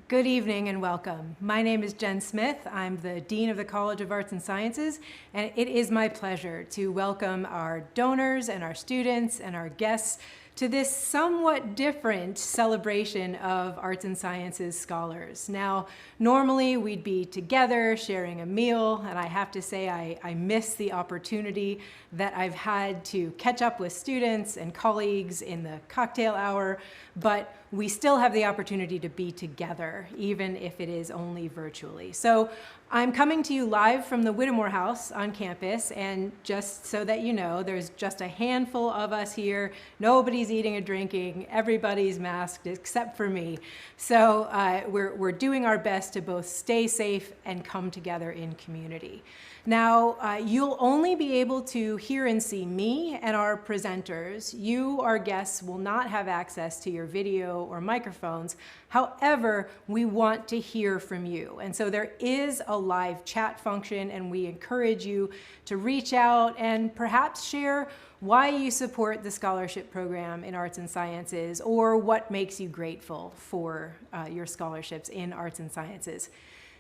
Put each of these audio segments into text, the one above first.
Good evening and welcome. My name is Jen Smith. I'm the Dean of the College of Arts and Sciences, and it is my pleasure to welcome our donors and our students and our guests to this somewhat different celebration of Arts and Sciences scholars. Now, normally we'd be together sharing a meal, and I have to say I miss the opportunity that I've had to catch up with students and colleagues in the cocktail hour, but we still have the opportunity to be together, even if it is only virtually. So I'm coming to you live from the Whittemore House on campus, and just so that you know, there's just a handful of us here. Nobody's eating or drinking. Everybody's masked except for me. So we're doing our best to both stay safe and come together in community. Now, you'll only be able to hear and see me and our presenters. You, our guests, will not have access to your video or microphones. However, we want to hear from you. And so there is a live chat function, and we encourage you to reach out and perhaps share why you support the scholarship program in Arts and Sciences, or what makes you grateful for your scholarships in Arts and Sciences.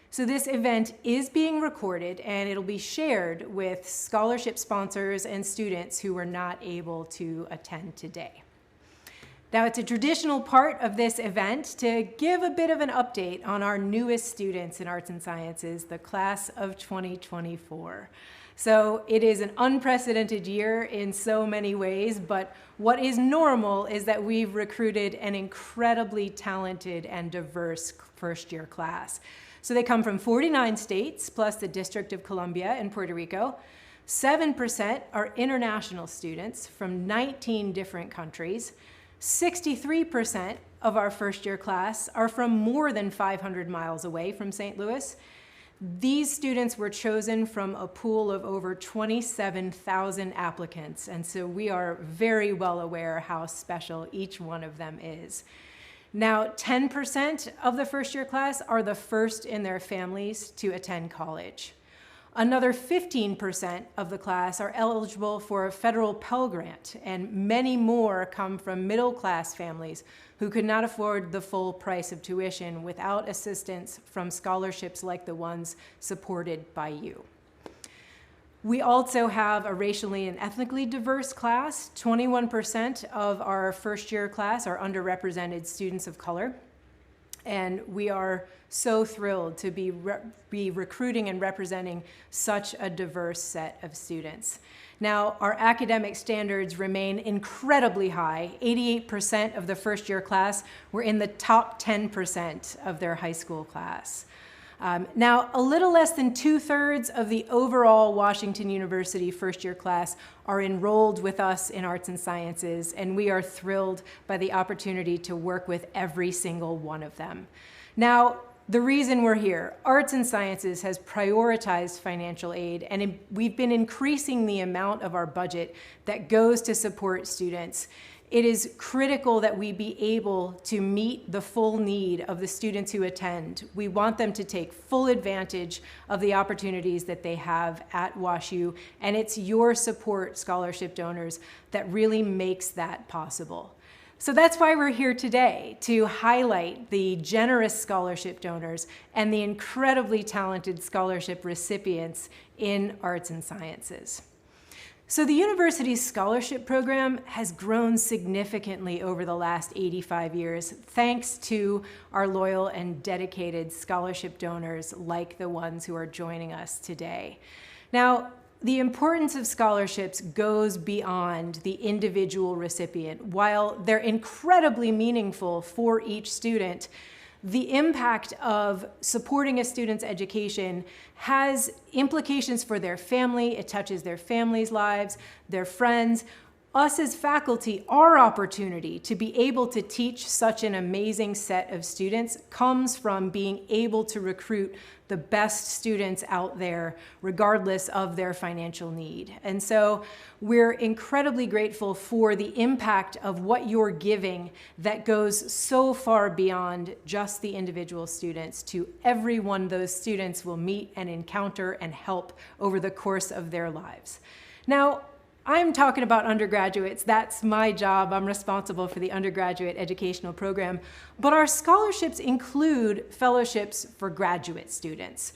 So this event is being recorded, and it'll be shared with scholarship sponsors and students who were not able to attend today. Now, it's a traditional part of this event to give a bit of an update on our newest students in Arts and Sciences, the class of 2024. So it is an unprecedented year in so many ways, but what is normal is that we've recruited an incredibly talented and diverse first-year class. So they come from 49 states, plus the District of Columbia and Puerto Rico. 7% are international students from 19 different countries. 63% of our first-year class are from more than 500 miles away from St. Louis. These students were chosen from a pool of over 27,000 applicants, and so we are very well aware how special each one of them is. Now, 10% of the first-year class are the first in their families to attend college. Another 15% of the class are eligible for a federal Pell Grant, and many more come from middle-class families who could not afford the full price of tuition without assistance from scholarships like the ones supported by you. We also have a racially and ethnically diverse class. 21% of our first-year class are underrepresented students of color. And we are so thrilled to be recruiting and representing such a diverse set of students. Now, our academic standards remain incredibly high. 88% of the first-year class were in the top 10% of their high school class. Now, a little less than 2/3 of the overall Washington University first-year class are enrolled with us in Arts and Sciences, and we are thrilled by the opportunity to work with every single one of them. Now, the reason we're here, Arts and Sciences has prioritized financial aid, and we've been increasing the amount of our budget that goes to support students. It is critical that we be able to meet the full need of the students who attend. We want them to take full advantage of the opportunities that they have at WashU, and it's your support, scholarship donors, that really makes that possible. So that's why we're here today, to highlight the generous scholarship donors and the incredibly talented scholarship recipients in Arts and Sciences. So the university's scholarship program has grown significantly over the last 85 years, thanks to our loyal and dedicated scholarship donors like the ones who are joining us today. Now, the importance of scholarships goes beyond the individual recipient. While they're incredibly meaningful for each student, the impact of supporting a student's education has implications for their family. It touches their family's lives, their friends. Us as faculty, our opportunity to be able to teach such an amazing set of students comes from being able to recruit the best students out there, regardless of their financial need. And so we're incredibly grateful for the impact of what you're giving that goes so far beyond just the individual students to everyone those students will meet and encounter and help over the course of their lives. Now, I'm talking about undergraduates. That's my job. I'm responsible for the undergraduate educational program. But our scholarships include fellowships for graduate students.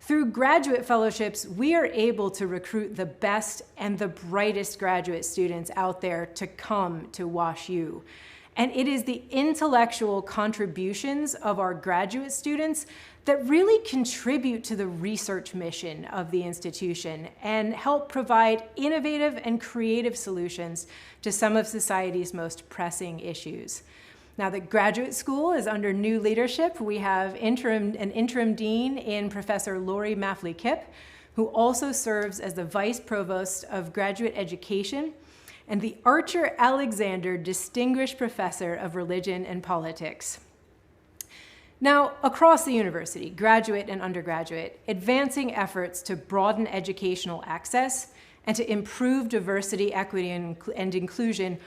Through graduate fellowships, we are able to recruit the best and the brightest graduate students out there to come to WashU. And it is the intellectual contributions of our graduate students that really contribute to the research mission of the institution and help provide innovative and creative solutions to some of society's most pressing issues. Now, the graduate school is under new leadership. We have an interim dean in Professor Lori Maffley-Kipp, who also serves as the Vice Provost of Graduate Education, and the Archer Alexander Distinguished Professor of Religion and Politics. Now, across the university, graduate and undergraduate, advancing efforts to broaden educational access and to improve diversity, equity, and inclusion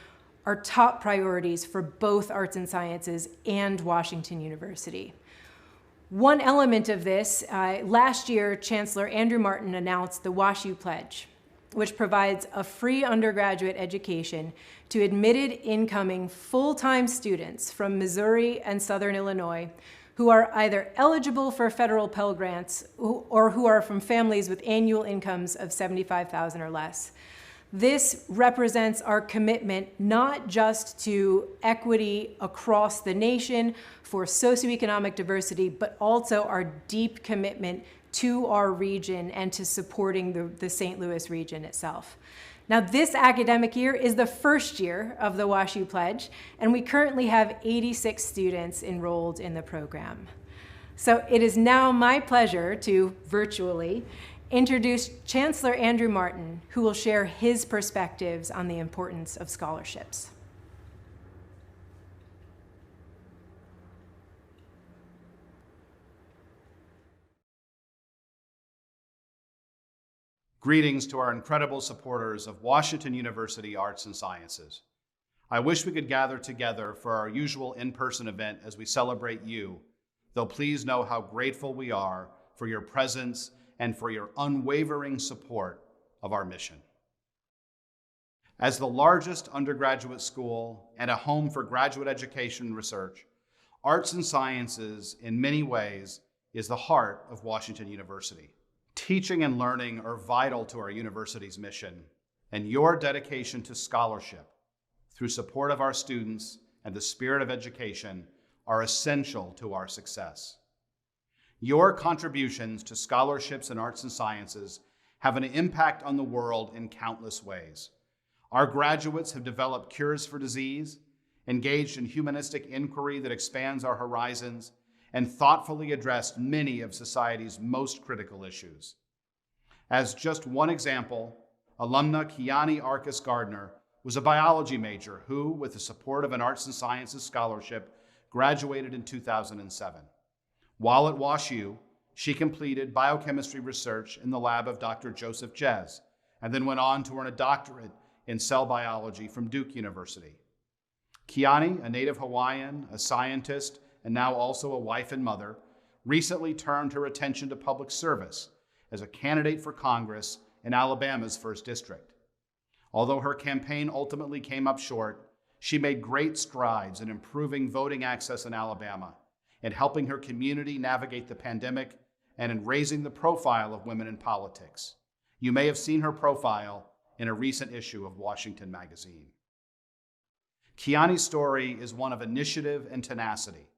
are top priorities for both arts and sciences and Washington University. One element of this, last year, Chancellor Andrew Martin announced the WashU Pledge, which provides a free undergraduate education to admitted incoming full-time students from Missouri and Southern Illinois who are either eligible for federal Pell Grants or who are from families with annual incomes of $75,000 or less. This represents our commitment not just to equity across the nation for socioeconomic diversity, but also our deep commitment to our region and to supporting the St. Louis region itself. Now, this academic year is the first year of the WashU Pledge, and we currently have 86 students enrolled in the program. So it is now my pleasure to virtually introduce Chancellor Andrew Martin, who will share his perspectives on the importance of scholarships. Greetings to our incredible supporters of Washington University Arts and Sciences. I wish we could gather together for our usual in-person event as we celebrate you, though please know how grateful we are for your presence and for your unwavering support of our mission. As the largest undergraduate school and a home for graduate education and research, Arts and Sciences in many ways is the heart of Washington University. Teaching and learning are vital to our university's mission, and your dedication to scholarship through support of our students and the spirit of education are essential to our success. Your contributions to scholarships in arts and sciences have an impact on the world in countless ways. Our graduates have developed cures for disease, engaged in humanistic inquiry that expands our horizons, and thoughtfully addressed many of society's most critical issues. As just one example, alumna Kiani Arcus Gardner was a biology major who, with the support of an arts and sciences scholarship, graduated in 2007. While at WashU, she completed biochemistry research in the lab of Dr. Joseph Jez, and then went on to earn a doctorate in cell biology from Duke University. Kiani, a native Hawaiian, a scientist, and now also a wife and mother, recently turned her attention to public service as a candidate for Congress in Alabama's 1st District. Although her campaign ultimately came up short, she made great strides in improving voting access in Alabama, in helping her community navigate the pandemic, and in raising the profile of women in politics. You may have seen her profile in a recent issue of Washington magazine. Kiani's story is one of initiative and tenacity,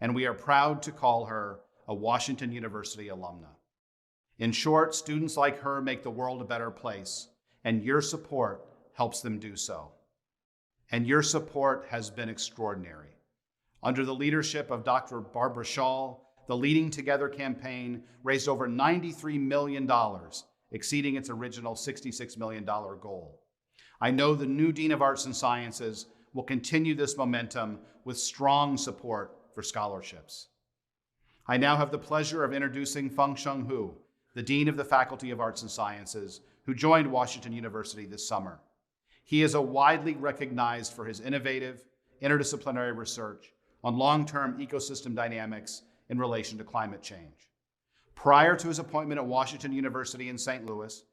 and we are proud to call her a Washington University alumna. In short, students like her make the world a better place, and your support helps them do so. And your support has been extraordinary. Under the leadership of Dr. Barbara Shaw, the Leading Together campaign raised over $93 million, exceeding its original $66 million goal. I know the new Dean of Arts and Sciences will continue this momentum with strong support for scholarships. I now have the pleasure of introducing Feng-Sheng Hu, the Dean of the Faculty of Arts and Sciences, who joined Washington University this summer. He is widely recognized for his innovative, interdisciplinary research on long-term ecosystem dynamics in relation to climate change. Prior to his appointment at Washington University in St. Louis,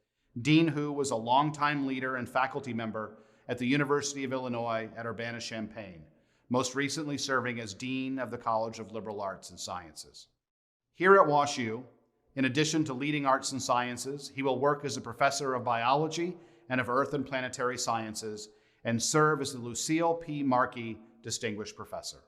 Dean Hu was a longtime leader and faculty member at the University of Illinois at Urbana-Champaign, most recently serving as Dean of the College of Liberal Arts and Sciences. Here at WashU, in addition to leading arts and sciences, he will work as a professor of biology and of earth and planetary sciences and serve as the Lucille P. Markey Distinguished Professor.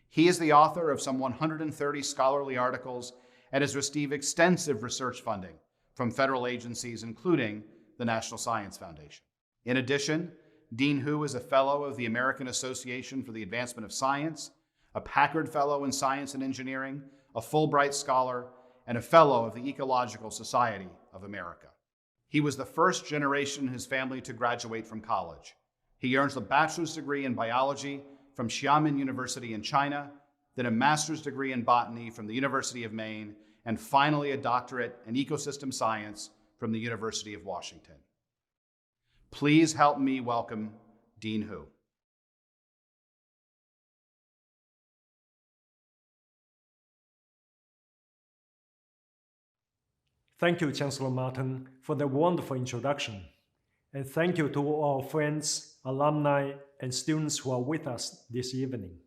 He is the author of some 130 scholarly articles and has received extensive research funding from federal agencies, including the National Science Foundation. In addition, Dean Hu is a fellow of the American Association for the Advancement of Science, a Packard Fellow in Science and Engineering, a Fulbright Scholar, and a Fellow of the Ecological Society of America. He was the first generation in his family to graduate from college. He earns a bachelor's degree in biology from Xiamen University in China, then a master's degree in botany from the University of Maine, and finally a doctorate in ecosystem science from the University of Washington. Please help me welcome Dean Hu. Thank you, Chancellor Martin, for the wonderful introduction. And thank you to all our friends, alumni, and students who are with us this evening.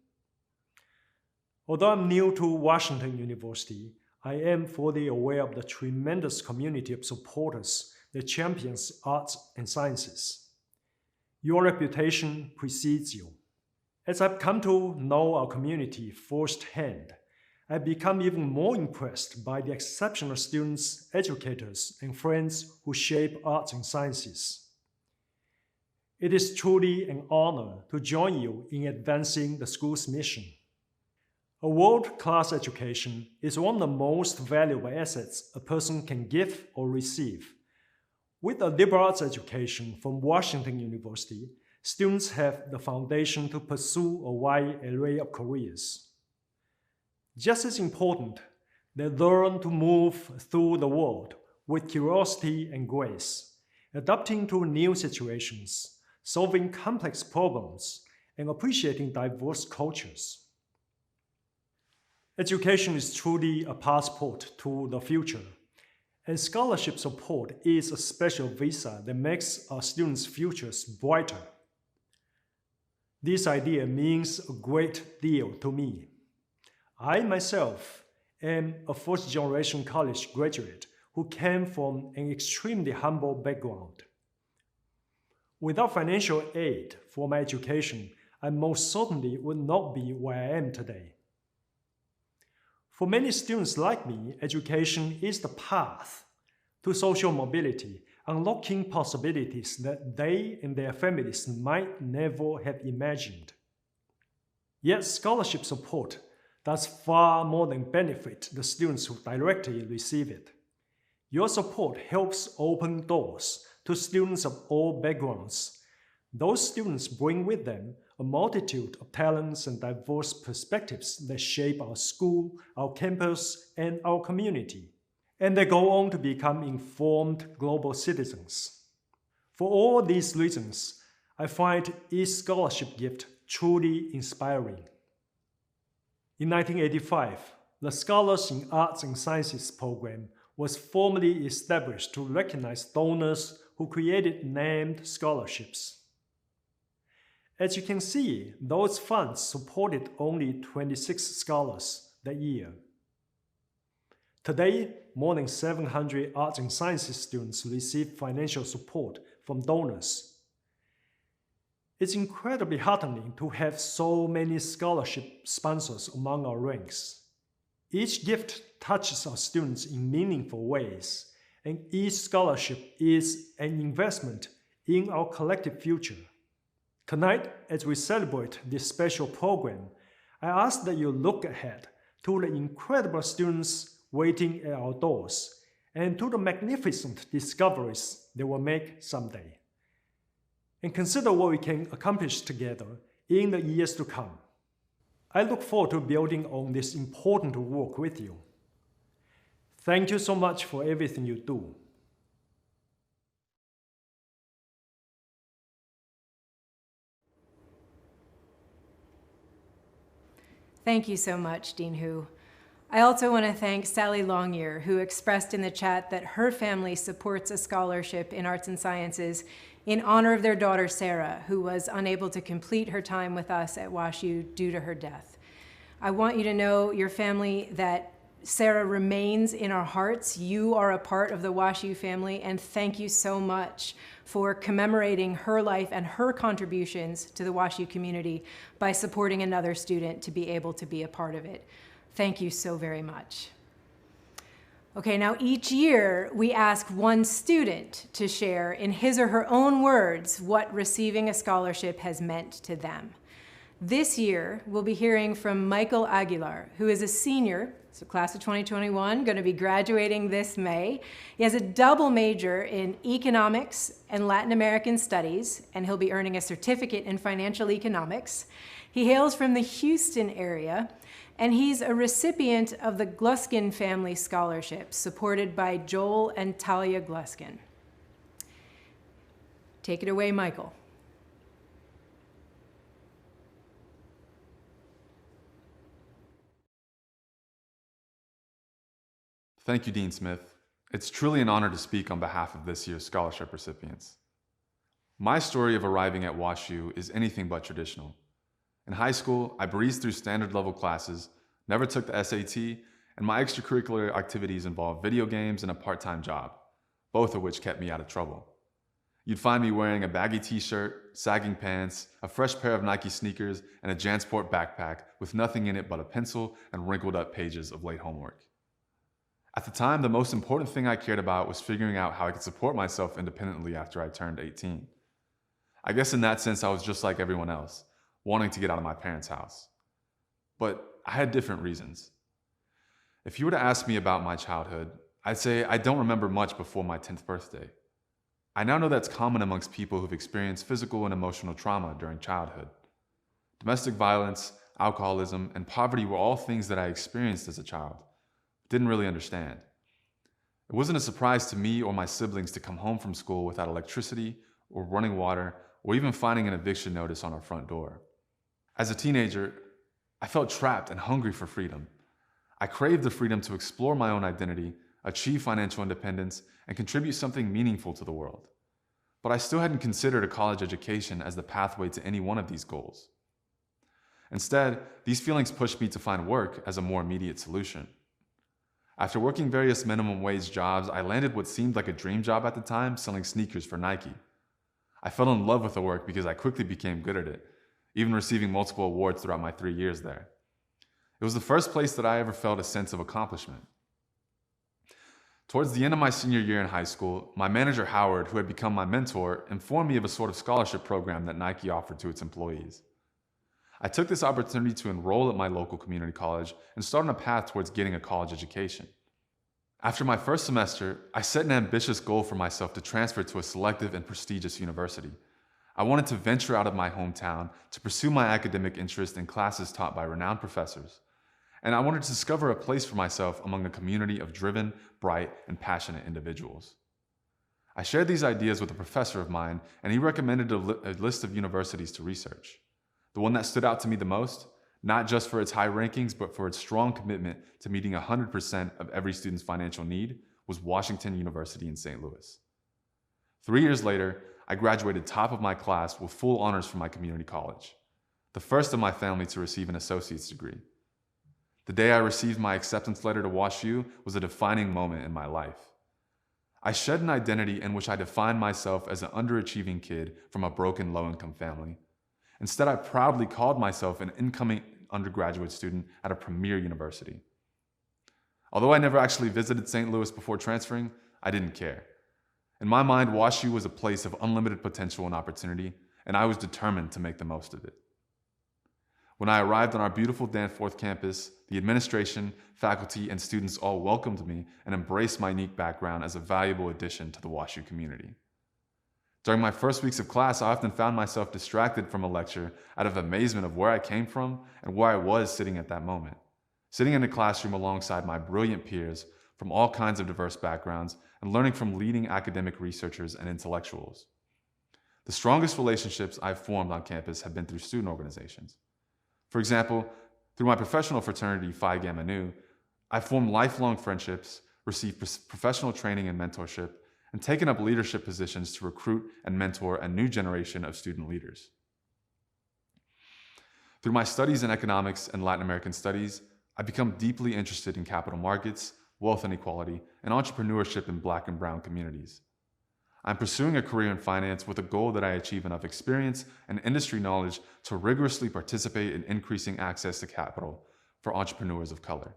Although I'm new to Washington University, I am fully aware of the tremendous community of supporters that champions arts and sciences. Your reputation precedes you. As I've come to know our community firsthand, I've become even more impressed by the exceptional students, educators, and friends who shape arts and sciences. It is truly an honor to join you in advancing the school's mission. A world-class education is one of the most valuable assets a person can give or receive. With a liberal arts education from Washington University, students have the foundation to pursue a wide array of careers. Just as important, they learn to move through the world with curiosity and grace, adapting to new situations, solving complex problems, and appreciating diverse cultures. Education is truly a passport to the future, and scholarship support is a special visa that makes our students' futures brighter. This idea means a great deal to me. I myself am a first-generation college graduate who came from an extremely humble background. Without financial aid for my education, I most certainly would not be where I am today. For many students like me, education is the path to social mobility, unlocking possibilities that they and their families might never have imagined. Yet scholarship support does far more than benefit the students who directly receive it. Your support helps open doors to students of all backgrounds. Those students bring with them a multitude of talents and diverse perspectives that shape our school, our campus, and our community. And they go on to become informed global citizens. For all these reasons, I find each scholarship gift truly inspiring. In 1985, the Scholars in Arts and Sciences program was formally established to recognize donors who created named scholarships. As you can see, those funds supported only 26 scholars that year. Today, more than 700 arts and sciences students receive financial support from donors. It's incredibly heartening to have so many scholarship sponsors among our ranks. Each gift touches our students in meaningful ways, and each scholarship is an investment in our collective future. Tonight, as we celebrate this special program, I ask that you look ahead to the incredible students waiting at our doors and to the magnificent discoveries they will make someday. And consider what we can accomplish together in the years to come. I look forward to building on this important work with you. Thank you so much for everything you do. Thank you so much, Dean Hu. I also want to thank Sally Longyear, who expressed in the chat that her family supports a scholarship in arts and sciences in honor of their daughter, Sarah, who was unable to complete her time with us at WashU due to her death. I want you to know, your family, that Sarah remains in our hearts. You are a part of the WashU family, and thank you so much for commemorating her life and her contributions to the WashU community by supporting another student to be able to be a part of it. Thank you so very much. Okay, now each year we ask one student to share in his or her own words what receiving a scholarship has meant to them. This year, we'll be hearing from Michael Aguilar, who is a senior, so class of 2021, going to be graduating this May. He has a double major in economics and Latin American studies, and he'll be earning a certificate in financial economics. He hails from the Houston area, and he's a recipient of the Gluskin Family Scholarship, supported by Joel and Talia Gluskin. Take it away, Michael. Thank you, Dean Smith. It's truly an honor to speak on behalf of this year's scholarship recipients. My story of arriving at WashU is anything but traditional. In high school, I breezed through standard level classes, never took the SAT, and my extracurricular activities involved video games and a part-time job, both of which kept me out of trouble. You'd find me wearing a baggy t-shirt, sagging pants, a fresh pair of Nike sneakers, and a JanSport backpack with nothing in it but a pencil and wrinkled up pages of late homework. At the time, the most important thing I cared about was figuring out how I could support myself independently after I turned 18. I guess in that sense, I was just like everyone else, wanting to get out of my parents' house. But I had different reasons. If you were to ask me about my childhood, I'd say I don't remember much before my 10th birthday. I now know that's common amongst people who've experienced physical and emotional trauma during childhood. Domestic violence, alcoholism, and poverty were all things that I experienced as a child. Didn't really understand. It wasn't a surprise to me or my siblings to come home from school without electricity or running water or even finding an eviction notice on our front door. As a teenager, I felt trapped and hungry for freedom. I craved the freedom to explore my own identity, achieve financial independence, and contribute something meaningful to the world. But I still hadn't considered a college education as the pathway to any one of these goals. Instead, these feelings pushed me to find work as a more immediate solution. After working various minimum wage jobs, I landed what seemed like a dream job at the time, selling sneakers for Nike. I fell in love with the work because I quickly became good at it, even receiving multiple awards throughout my 3 years there. It was the first place that I ever felt a sense of accomplishment. Towards the end of my senior year in high school, my manager Howard, who had become my mentor, informed me of a sort of scholarship program that Nike offered to its employees. I took this opportunity to enroll at my local community college and start on a path towards getting a college education. After my first semester, I set an ambitious goal for myself to transfer to a selective and prestigious university. I wanted to venture out of my hometown to pursue my academic interest in classes taught by renowned professors. And I wanted to discover a place for myself among a community of driven, bright, and passionate individuals. I shared these ideas with a professor of mine, and he recommended a list of universities to research. The one that stood out to me the most, not just for its high rankings, but for its strong commitment to meeting 100% of every student's financial need, was Washington University in St. Louis. 3 years later, I graduated top of my class with full honors from my community college, the first of my family to receive an associate's degree. The day I received my acceptance letter to WashU was a defining moment in my life. I shed an identity in which I defined myself as an underachieving kid from a broken low-income family. Instead, I proudly called myself an incoming undergraduate student at a premier university. Although I never actually visited St. Louis before transferring, I didn't care. In my mind, WashU was a place of unlimited potential and opportunity, and I was determined to make the most of it. When I arrived on our beautiful Danforth campus, the administration, faculty, and students all welcomed me and embraced my unique background as a valuable addition to the WashU community. During my first weeks of class, I often found myself distracted from a lecture out of amazement of where I came from and where I was sitting at that moment. Sitting in a classroom alongside my brilliant peers from all kinds of diverse backgrounds and learning from leading academic researchers and intellectuals. The strongest relationships I've formed on campus have been through student organizations. For example, through my professional fraternity, Phi Gamma Nu, I've formed lifelong friendships, received professional training and mentorship, and taken up leadership positions to recruit and mentor a new generation of student leaders. Through my studies in economics and Latin American studies, I've become deeply interested in capital markets, wealth inequality, and entrepreneurship in Black and Brown communities. I'm pursuing a career in finance with a goal that I achieve enough experience and industry knowledge to rigorously participate in increasing access to capital for entrepreneurs of color.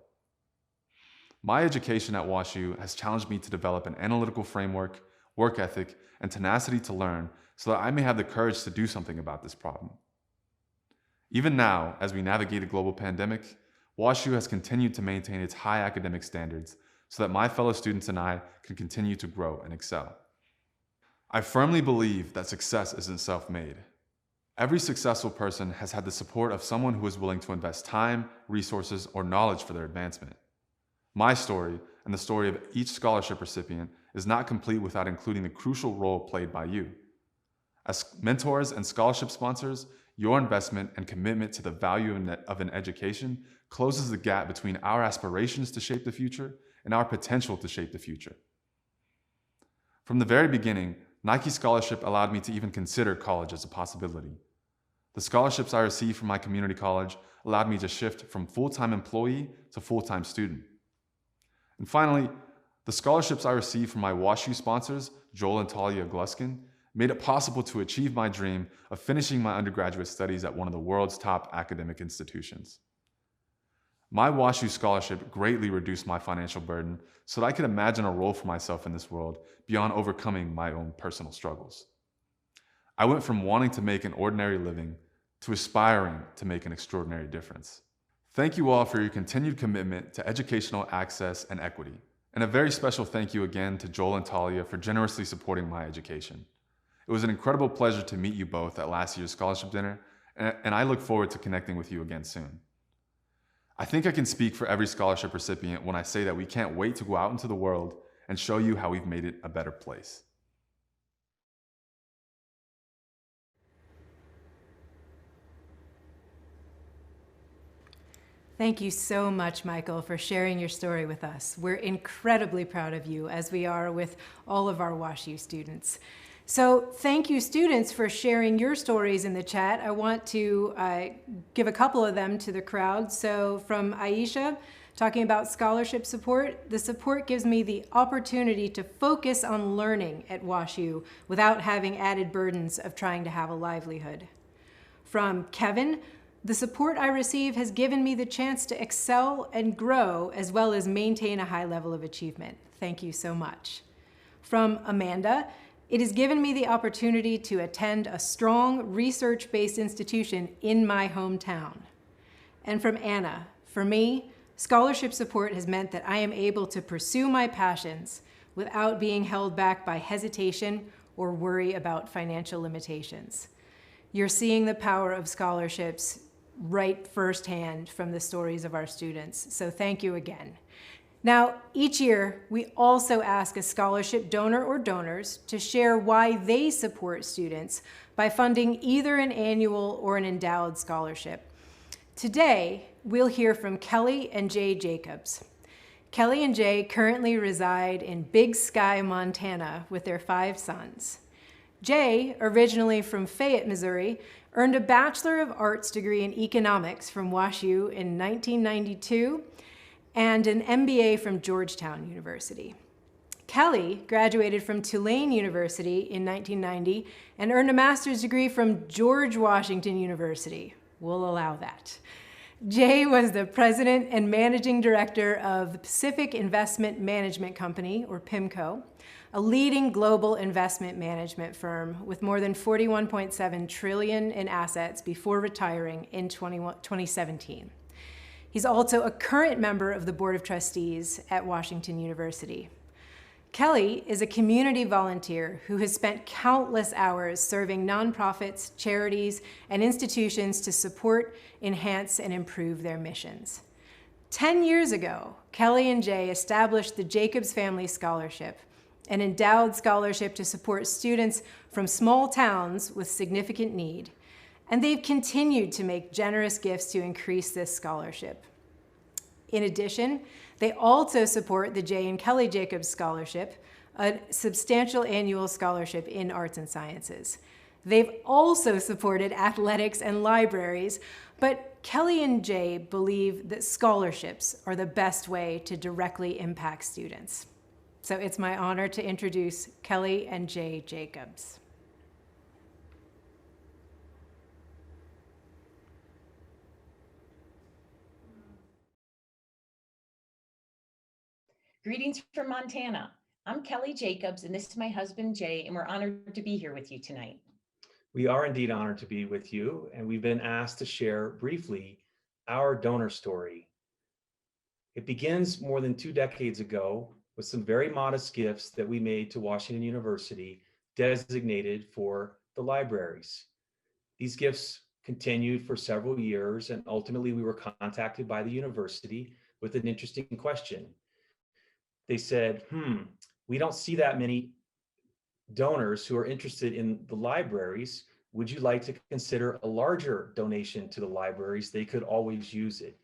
My education at WashU has challenged me to develop an analytical framework, work ethic, and tenacity to learn so that I may have the courage to do something about this problem. Even now, as we navigate a global pandemic, WashU has continued to maintain its high academic standards so that my fellow students and I can continue to grow and excel. I firmly believe that success isn't self-made. Every successful person has had the support of someone who is willing to invest time, resources, or knowledge for their advancement. My story, and the story of each scholarship recipient, is not complete without including the crucial role played by you. As mentors and scholarship sponsors, your investment and commitment to the value of an education closes the gap between our aspirations to shape the future and our potential to shape the future. From the very beginning, Nike Scholarship allowed me to even consider college as a possibility. The scholarships I received from my community college allowed me to shift from full-time employee to full-time student. And finally, the scholarships I received from my WashU sponsors, Joel and Talia Gluskin, made it possible to achieve my dream of finishing my undergraduate studies at one of the world's top academic institutions. My WashU scholarship greatly reduced my financial burden so that I could imagine a role for myself in this world beyond overcoming my own personal struggles. I went from wanting to make an ordinary living to aspiring to make an extraordinary difference. Thank you all for your continued commitment to educational access and equity. And a very special thank you again to Joel and Talia for generously supporting my education. It was an incredible pleasure to meet you both at last year's scholarship dinner, and I look forward to connecting with you again soon. I think I can speak for every scholarship recipient when I say that we can't wait to go out into the world and show you how we've made it a better place. Thank you so much, Michael, for sharing your story with us. We're incredibly proud of you, as we are with all of our WashU students. So thank you, students, for sharing your stories in the chat. I want to give a couple of them to the crowd. So from Aisha, talking about scholarship support, the support gives me the opportunity to focus on learning at WashU without having added burdens of trying to have a livelihood. From Kevin, the support I receive has given me the chance to excel and grow, as well as maintain a high level of achievement. Thank you so much. From Amanda, it has given me the opportunity to attend a strong research-based institution in my hometown. And from Anna, for me, scholarship support has meant that I am able to pursue my passions without being held back by hesitation or worry about financial limitations. You're seeing the power of scholarships right firsthand from the stories of our students, so thank you again. Now, each year, we also ask a scholarship donor or donors to share why they support students by funding either an annual or an endowed scholarship. Today, we'll hear from Kelly and Jay Jacobs. Kelly and Jay currently reside in Big Sky, Montana with their 5 sons. Jay, originally from Fayette, Missouri, earned a Bachelor of Arts degree in economics from WashU in 1992 and an MBA from Georgetown University. Kelly graduated from Tulane University in 1990 and earned a master's degree from George Washington University. We'll allow that. Jay was the president and managing director of the Pacific Investment Management Company, or PIMCO, a leading global investment management firm with more than $41.7 trillion in assets before retiring in 2017. He's also a current member of the Board of Trustees at Washington University. Kelly is a community volunteer who has spent countless hours serving nonprofits, charities, and institutions to support, enhance, and improve their missions. 10 years ago, Kelly and Jay established the Jacobs Family Scholarship, an endowed scholarship to support students from small towns with significant need, and they've continued to make generous gifts to increase this scholarship. In addition, they also support the Jay and Kelly Jacobs Scholarship, a substantial annual scholarship in arts and sciences. They've also supported athletics and libraries, but Kelly and Jay believe that scholarships are the best way to directly impact students. So it's my honor to introduce Kelly and Jay Jacobs. Greetings from Montana. I'm Kelly Jacobs, and this is my husband, Jay, and we're honored to be here with you tonight. We are indeed honored to be with you, and we've been asked to share briefly our donor story. It begins more than 2 decades ago with some very modest gifts that we made to Washington University designated for the libraries. These gifts continued for several years, and ultimately we were contacted by the university with an interesting question. They said, we don't see that many donors who are interested in the libraries. Would you like to consider a larger donation to the libraries? They could always use it.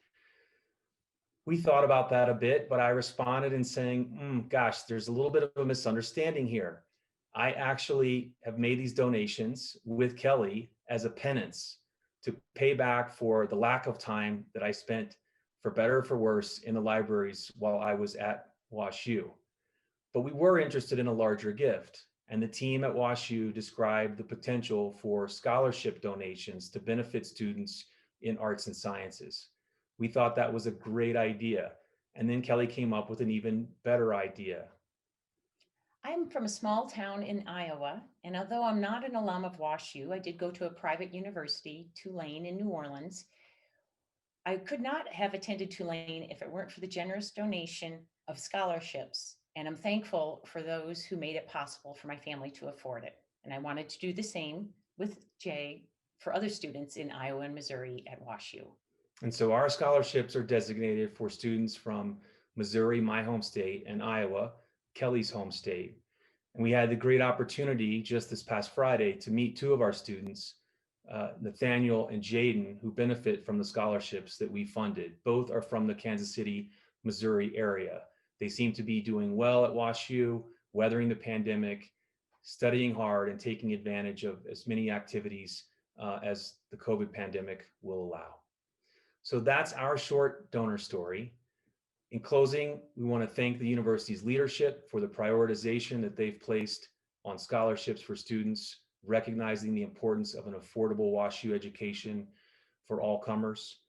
We thought about that a bit, but I responded in saying, gosh, there's a little bit of a misunderstanding here. I actually have made these donations with Kelly as a penance to pay back for the lack of time that I spent, for better or for worse, in the libraries while I was at WashU. But we were interested in a larger gift, and the team at WashU described the potential for scholarship donations to benefit students in arts and sciences. We thought that was a great idea, and then Kelly came up with an even better idea. I'm from a small town in Iowa, and although I'm not an alum of WashU, I did go to a private university, Tulane in New Orleans. I could not have attended Tulane if it weren't for the generous donation of scholarships, and I'm thankful for those who made it possible for my family to afford it. And I wanted to do the same with Jay for other students in Iowa and Missouri at WashU. And so our scholarships are designated for students from Missouri, my home state, and Iowa, Kelly's home state. And we had the great opportunity just this past Friday to meet 2 of our students, Nathaniel and Jaden, who benefit from the scholarships that we funded. Both are from the Kansas City, Missouri area. They seem to be doing well at WashU, weathering the pandemic, studying hard, and taking advantage of as many activities as the COVID pandemic will allow. So that's our short donor story. In closing, we want to thank the university's leadership for the prioritization that they've placed on scholarships for students, recognizing the importance of an affordable WashU education for all comers.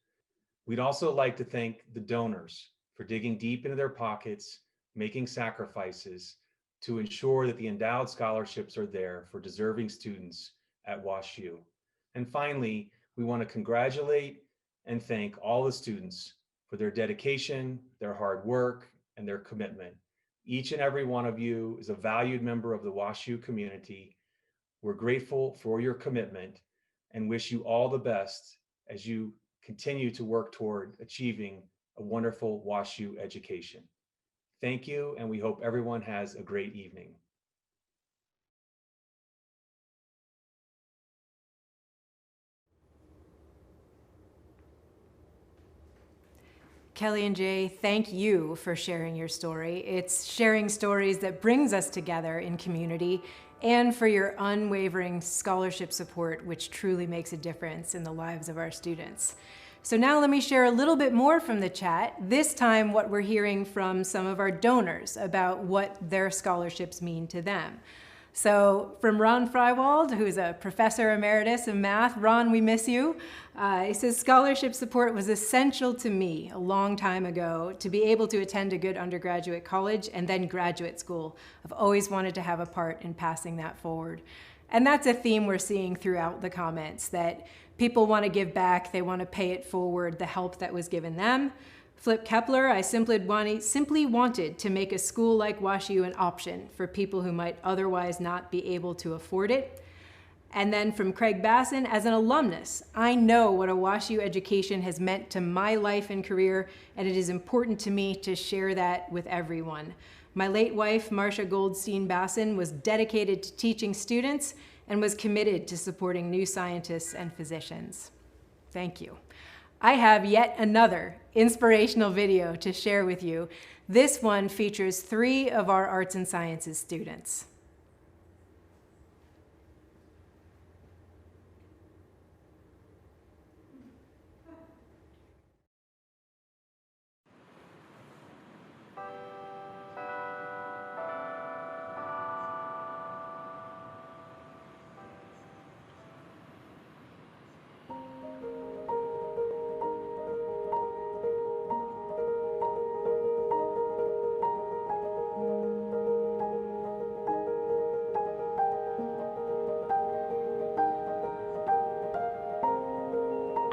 We'd also like to thank the donors for digging deep into their pockets, making sacrifices to ensure that the endowed scholarships are there for deserving students at WashU. And finally, we want to congratulate and thank all the students for their dedication, their hard work, and their commitment. Each and every one of you is a valued member of the WashU community. We're grateful for your commitment and wish you all the best as you continue to work toward achieving a wonderful WashU education. Thank you, and we hope everyone has a great evening. Kelly and Jay, thank you for sharing your story. It's sharing stories that brings us together in community, and for your unwavering scholarship support, which truly makes a difference in the lives of our students. So now let me share a little bit more from the chat, this time what we're hearing from some of our donors about what their scholarships mean to them. So from Ron Freiwald, who's a professor emeritus of math, Ron, we miss you. He says, scholarship support was essential to me a long time ago to be able to attend a good undergraduate college and then graduate school. I've always wanted to have a part in passing that forward. And that's a theme we're seeing throughout the comments, that people want to give back, they want to pay it forward, the help that was given them. Flip Kepler, I simply wanted to make a school like WashU an option for people who might otherwise not be able to afford it. And then from Craig Basson, as an alumnus, I know what a WashU education has meant to my life and career, and it is important to me to share that with everyone. My late wife, Marcia Goldstein Basson, was dedicated to teaching students and was committed to supporting new scientists and physicians. Thank you. I have yet another inspirational video to share with you. This one features 3 of our arts and sciences students.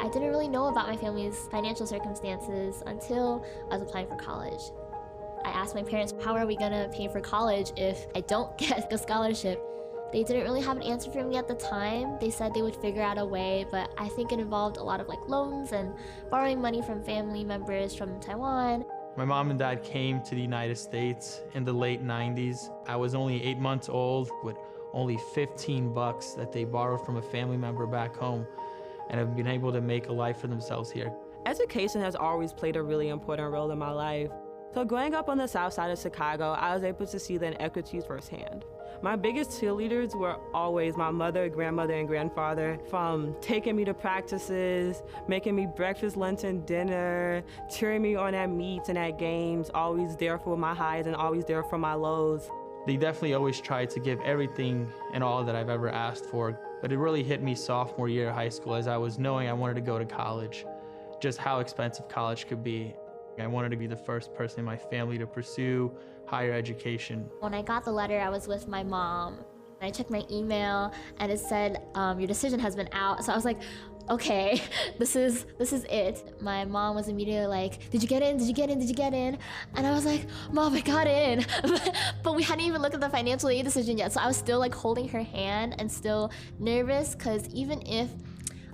I didn't really know about my family's financial circumstances until I was applying for college. I asked my parents, how are we gonna pay for college if I don't get a scholarship? They didn't really have an answer for me at the time. They said they would figure out a way, but I think it involved a lot of loans and borrowing money from family members from Taiwan. My mom and dad came to the United States in the late 90s. I was only 8 months old with only 15 bucks that they borrowed from a family member back home, and have been able to make a life for themselves here. Education has always played a really important role in my life. So growing up on the south side of Chicago, I was able to see the inequities firsthand. My biggest cheerleaders were always my mother, grandmother, and grandfather, from taking me to practices, making me breakfast, lunch, and dinner, cheering me on at meets and at games, always there for my highs and always there for my lows. They definitely always tried to give everything and all that I've ever asked for, but it really hit me sophomore year of high school as I was knowing I wanted to go to college, just how expensive college could be. I wanted to be the first person in my family to pursue higher education. When I got the letter, I was with my mom. I checked my email and it said, your decision has been out. So I was like, okay, this is it. My mom was immediately like, did you get in? Did you get in? Did you get in? And I was like, Mom, I got in. But we hadn't even looked at the financial aid decision yet. So I was still holding her hand and still nervous, because even if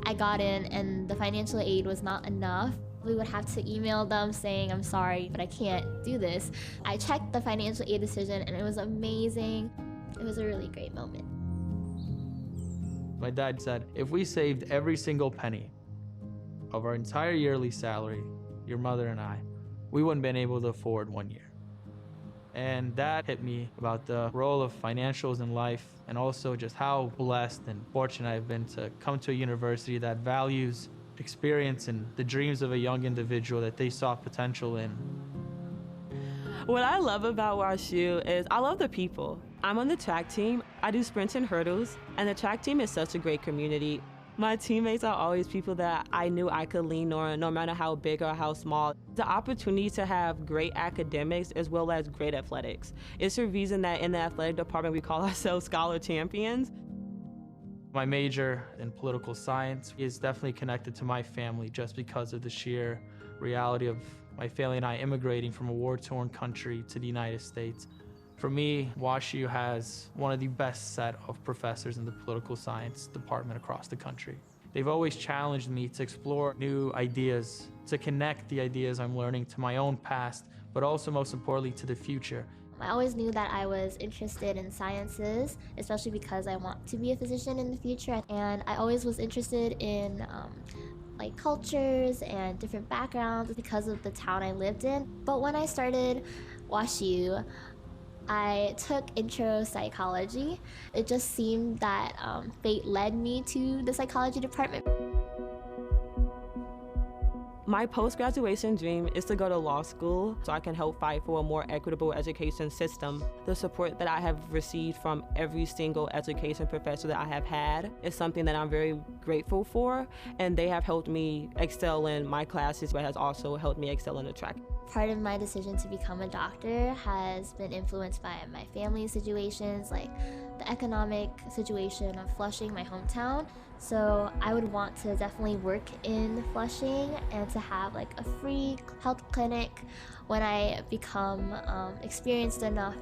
I got in and the financial aid was not enough, we would have to email them saying, I'm sorry, but I can't do this. I checked the financial aid decision and it was amazing. It was a really great moment. My dad said, if we saved every single penny of our entire yearly salary, your mother and I, we wouldn't have been able to afford 1 year. And that hit me about the role of financials in life, and also just how blessed and fortunate I've been to come to a university that values experience and the dreams of a young individual that they saw potential in. What I love about WashU is I love the people. I'm on the track team. I do sprints and hurdles, and the track team is such a great community. My teammates are always people that I knew I could lean on, no matter how big or how small. The opportunity to have great academics as well as great athletics. It's a reason that in the athletic department we call ourselves scholar champions. My major in political science is definitely connected to my family just because of the sheer reality of my family and I immigrating from a war-torn country to the United States. For me, WashU has one of the best set of professors in the political science department across the country. They've always challenged me to explore new ideas, to connect the ideas I'm learning to my own past, but also most importantly to the future. I always knew that I was interested in sciences, especially because I want to be a physician in the future. And I always was interested in cultures and different backgrounds because of the town I lived in. But when I started WashU, I took intro psychology. It just seemed that fate led me to the psychology department. My post-graduation dream is to go to law school so I can help fight for a more equitable education system. The support that I have received from every single education professor that I have had is something that I'm very grateful for, and they have helped me excel in my classes, but has also helped me excel in the track. Part of my decision to become a doctor has been influenced by my family situations, like the economic situation of Flushing, my hometown. So I would want to definitely work in Flushing and to have a free health clinic when I become experienced enough.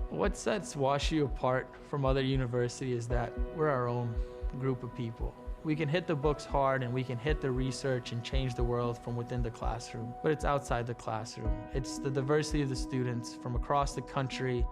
What sets WashU apart from other universities is that we're our own group of people. We can hit the books hard and we can hit the research and change the world from within the classroom, but it's outside the classroom. It's the diversity of the students from across the country,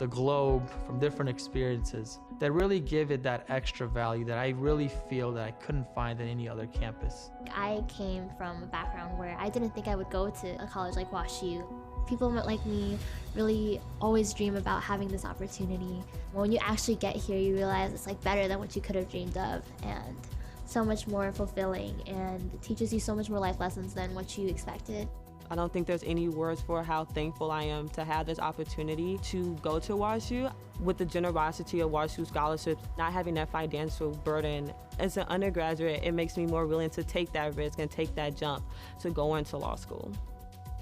the globe, from different experiences that really give it that extra value that I really feel that I couldn't find at any other campus. I came from a background where I didn't think I would go to a college like WashU. People like me really always dream about having this opportunity. When you actually get here, you realize it's like better than what you could have dreamed of, and so much more fulfilling, and it teaches you so much more life lessons than what you expected. I don't think there's any words for how thankful I am to have this opportunity to go to WashU. With the generosity of WashU scholarships, not having that financial burden, as an undergraduate, it makes me more willing to take that risk and take that jump to go into law school.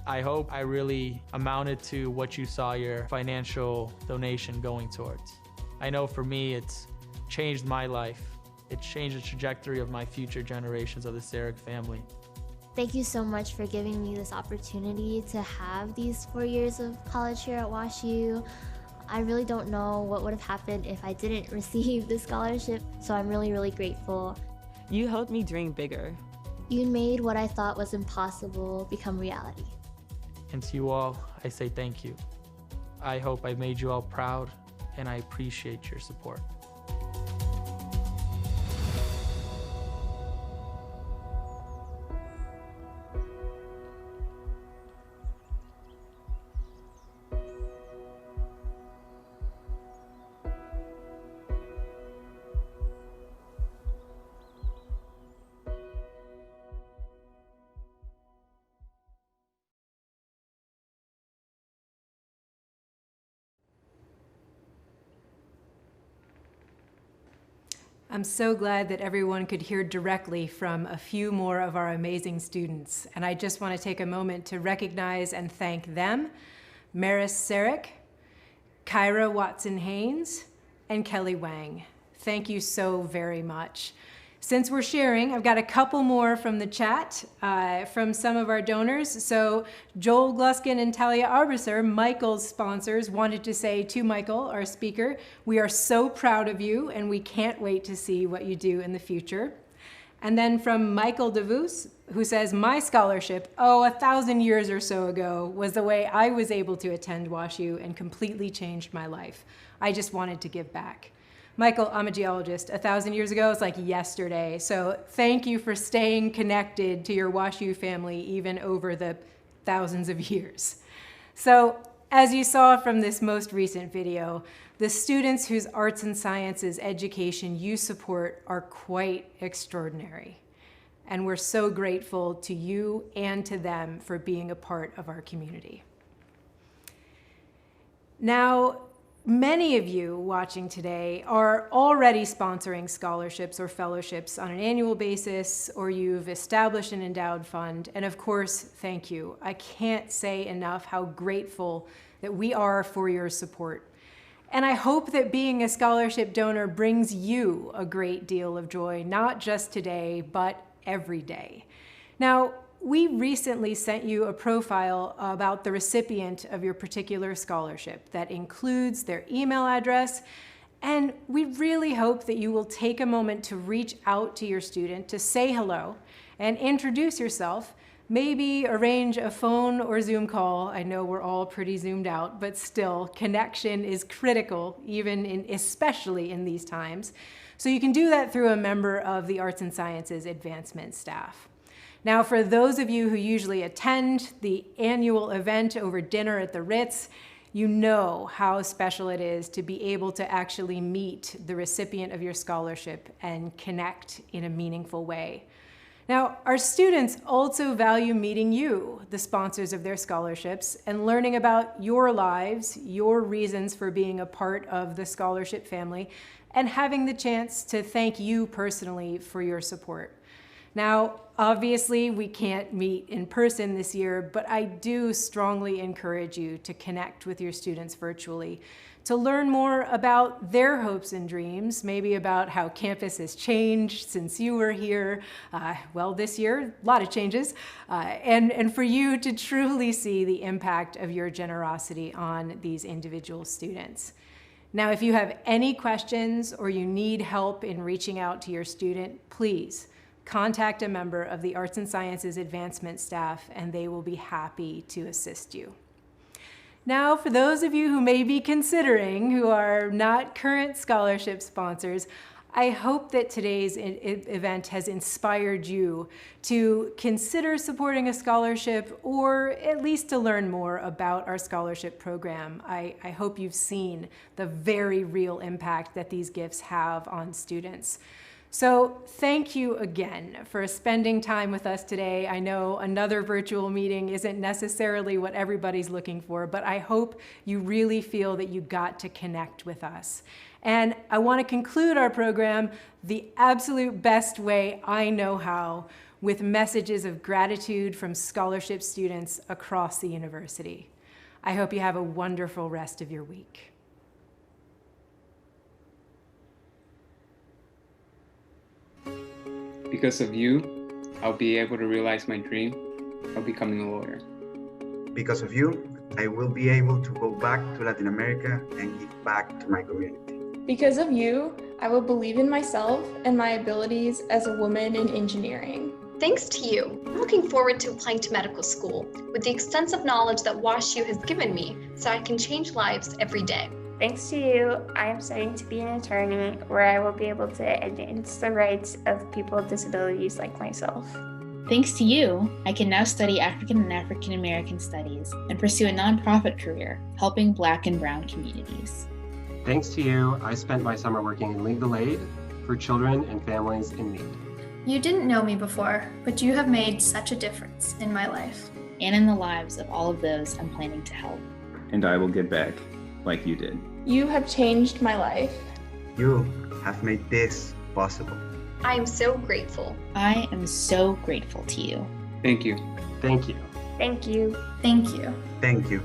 I hope I really amounted to what you saw your financial donation going towards. I know for me, it's changed my life. It's changed the trajectory of my future generations of the Sarek family. Thank you so much for giving me this opportunity to have these 4 years of college here at WashU. I really don't know what would have happened if I didn't receive this scholarship, so I'm really, really grateful. You helped me dream bigger. You made what I thought was impossible become reality. And to you all, I say thank you. I hope I made you all proud, and I appreciate your support. I'm so glad that everyone could hear directly from a few more of our amazing students. And I just want to take a moment to recognize and thank them, Maris Sarek, Kyra Watson-Haynes, and Kelly Wang. Thank you so very much. Since we're sharing, I've got a couple more from the chat from some of our donors. So Joel Gluskin and Talia Arbisser, Michael's sponsors, wanted to say to Michael, our speaker, we are so proud of you and we can't wait to see what you do in the future. And then from Michael DeVos, who says, my scholarship, 1,000 years or so ago, was the way I was able to attend WashU and completely changed my life. I just wanted to give back. Michael, I'm a geologist. 1,000 years ago, it's like yesterday. So thank you for staying connected to your WashU family even over the thousands of years. So as you saw from this most recent video, the students whose arts and sciences education you support are quite extraordinary. And we're so grateful to you and to them for being a part of our community. Now, many of you watching today are already sponsoring scholarships or fellowships on an annual basis, or you've established an endowed fund. And of course, thank you. I can't say enough how grateful that we are for your support. And I hope that being a scholarship donor brings you a great deal of joy, not just today, but every day. Now, we recently sent you a profile about the recipient of your particular scholarship that includes their email address, and we really hope that you will take a moment to reach out to your student to say hello and introduce yourself, maybe arrange a phone or Zoom call. I know we're all pretty zoomed out, but still, connection is critical, especially in these times. So you can do that through a member of the Arts and Sciences Advancement staff. Now, for those of you who usually attend the annual event over dinner at the Ritz, you know how special it is to be able to actually meet the recipient of your scholarship and connect in a meaningful way. Now, our students also value meeting you, the sponsors of their scholarships, and learning about your lives, your reasons for being a part of the scholarship family, and having the chance to thank you personally for your support. Now, obviously, we can't meet in person this year, but I do strongly encourage you to connect with your students virtually, to learn more about their hopes and dreams, maybe about how campus has changed since you were here. Well, this year, a lot of changes, and for you to truly see the impact of your generosity on these individual students. Now, if you have any questions or you need help in reaching out to your student, please contact a member of the Arts and Sciences Advancement staff, and they will be happy to assist you. Now, for those of you who may be considering, who are not current scholarship sponsors, I hope that today's event has inspired you to consider supporting a scholarship or at least to learn more about our scholarship program. I hope you've seen the very real impact that these gifts have on students. So thank you again for spending time with us today. I know another virtual meeting isn't necessarily what everybody's looking for, but I hope you really feel that you got to connect with us. And I want to conclude our program the absolute best way I know how, with messages of gratitude from scholarship students across the university. I hope you have a wonderful rest of your week. Because of you, I'll be able to realize my dream of becoming a lawyer. Because of you, I will be able to go back to Latin America and give back to my community. Because of you, I will believe in myself and my abilities as a woman in engineering. Thanks to you, I'm looking forward to applying to medical school with the extensive knowledge that WashU has given me so I can change lives every day. Thanks to you, I am studying to be an attorney where I will be able to advance the rights of people with disabilities like myself. Thanks to you, I can now study African and African American studies and pursue a nonprofit career helping Black and Brown communities. Thanks to you, I spent my summer working in legal aid for children and families in need. You didn't know me before, but you have made such a difference in my life. And in the lives of all of those I'm planning to help. And I will give back like you did. You have changed my life. You have made this possible. I am so grateful. I am so grateful to you. Thank you. Thank you. Thank you. Thank you. Thank you.